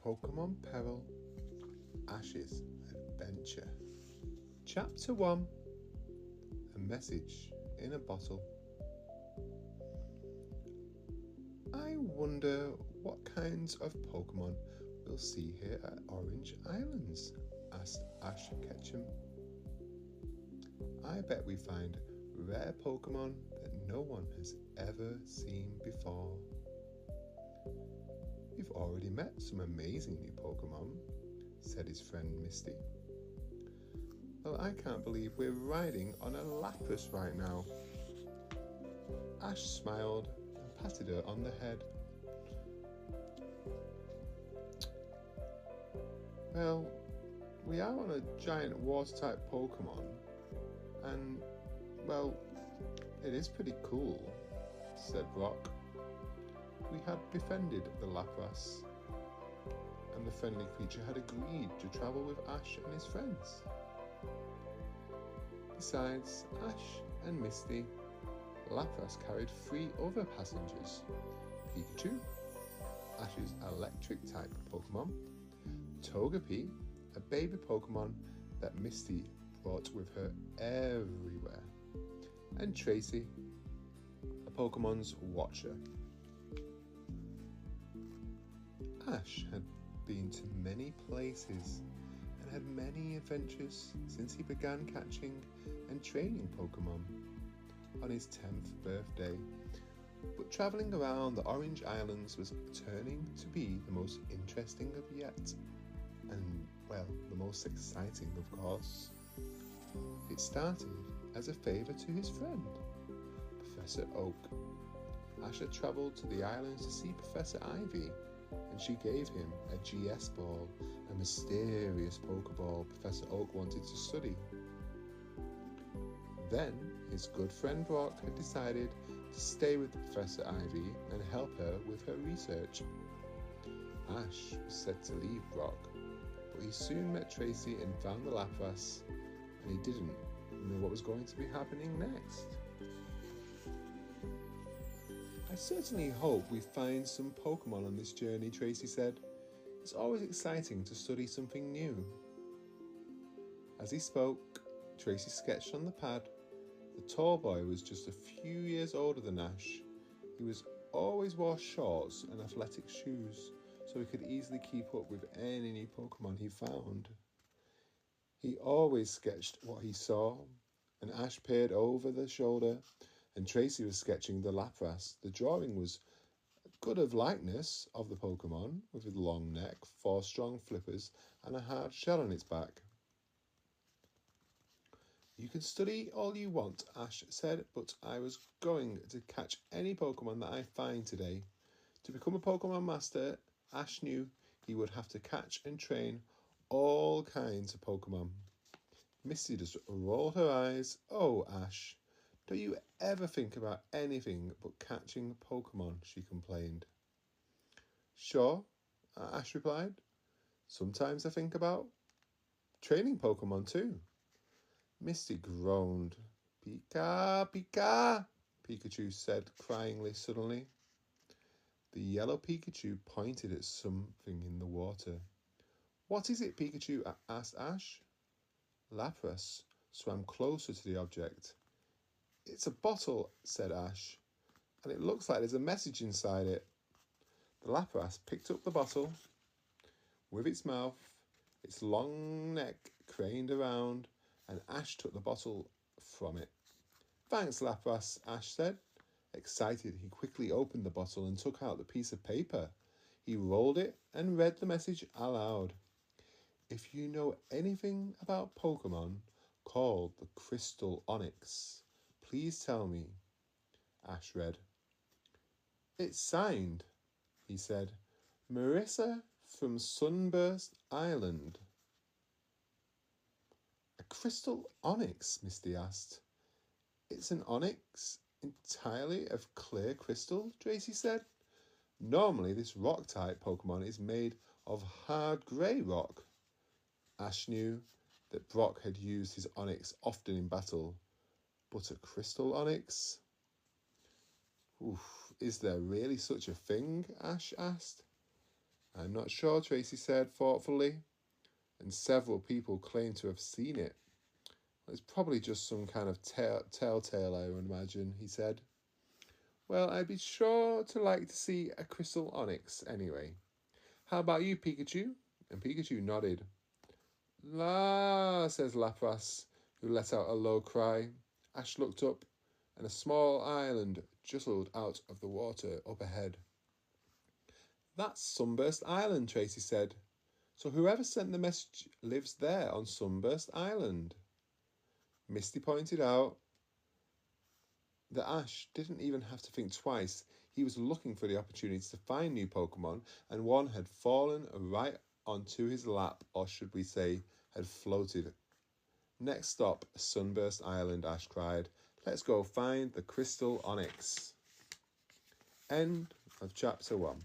Pokémon Peril, Ash's Adventure. Chapter 1. A Message in a Bottle. I wonder what kinds of Pokémon we'll see here at Orange Islands, asked Ash Ketchum. I bet we find rare Pokémon that no one has ever seen before. You've already met some amazing new Pokémon, said his friend Misty. Well, I can't believe we're riding on a Lapras right now. Ash smiled and patted her on the head. Well, we are on a giant water-type Pokémon, and, well, it is pretty cool, said Brock. We had befriended the Lapras, and the friendly creature had agreed to travel with Ash and his friends. Besides Ash and Misty, Lapras carried 3 other passengers: Pikachu, Ash's electric-type Pokémon, Togepi, a baby Pokémon that Misty brought with her everywhere, and Tracy, a Pokémon's watcher. Ash had been to many places and had many adventures since he began catching and training Pokémon on his 10th birthday, but travelling around the Orange Islands was turning to be the most interesting of yet, and, well, the most exciting, of course. It started as a favour to his friend, Professor Oak. Ash had travelled to the islands to see Professor Ivy, and she gave him a GS ball, a mysterious Pokeball Professor Oak wanted to study. Then his good friend Brock had decided to stay with Professor Ivy and help her with her research. Ash was set to leave Brock, but he soon met Tracy and found the Lapras, and he didn't know what was going to be happening next. I certainly hope we find some Pokémon on this journey, Tracy said. It's always exciting to study something new. As he spoke, Tracy sketched on the pad. The tall boy was just a few years older than Ash. He always wore shorts and athletic shoes, so he could easily keep up with any new Pokémon he found. He always sketched what he saw, and Ash peered over the shoulder, and Tracy was sketching the Lapras. The drawing was good of likeness of the Pokémon, with a long neck, 4 strong flippers, and a hard shell on its back. You can study all you want, Ash said, but I was going to catch any Pokémon that I find today. To become a Pokémon master, Ash knew he would have to catch and train all kinds of Pokémon. Misty just rolled her eyes. Oh, Ash, don't you ever think about anything but catching Pokémon, she complained. Sure, Ash replied. Sometimes I think about training Pokémon too. Misty groaned. Pika, Pika, Pikachu said cryingly suddenly. The yellow Pikachu pointed at something in the water. What is it, Pikachu? Asked Ash. Lapras swam closer to the object. It's a bottle, said Ash, and it looks like there's a message inside it. The Lapras picked up the bottle with its mouth, its long neck craned around, and Ash took the bottle from it. Thanks, Lapras, Ash said. Excited, he quickly opened the bottle and took out the piece of paper. He rolled it and read the message aloud. If you know anything about Pokémon called the Crystal Onyx, please tell me, Ash read. It's signed, he said. Marissa from Sunburst Island. A crystal onyx, Misty asked. It's an onyx entirely of clear crystal, Tracy said. Normally this rock-type Pokémon is made of hard grey rock. Ash knew that Brock had used his onyx often in battle, but a crystal onyx? Oof, is there really such a thing? Ash asked. I'm not sure, Tracy said thoughtfully, and several people claim to have seen it. It's probably just some kind of telltale, I would imagine, he said. Well, I'd be sure to like to see a crystal onyx anyway. How about you, Pikachu? And Pikachu nodded. La, says Lapras, who let out a low cry. Ash looked up, and a small island juttled out of the water up ahead. That's Sunburst Island, Tracy said. So whoever sent the message lives there on Sunburst Island. Misty pointed out that Ash didn't even have to think twice. He was looking for the opportunity to find new Pokemon, and one had fallen right onto his lap, or should we say, had floated. Next stop, Sunburst Island, Ash cried. Let's go find the Crystal Onyx. End of chapter 1.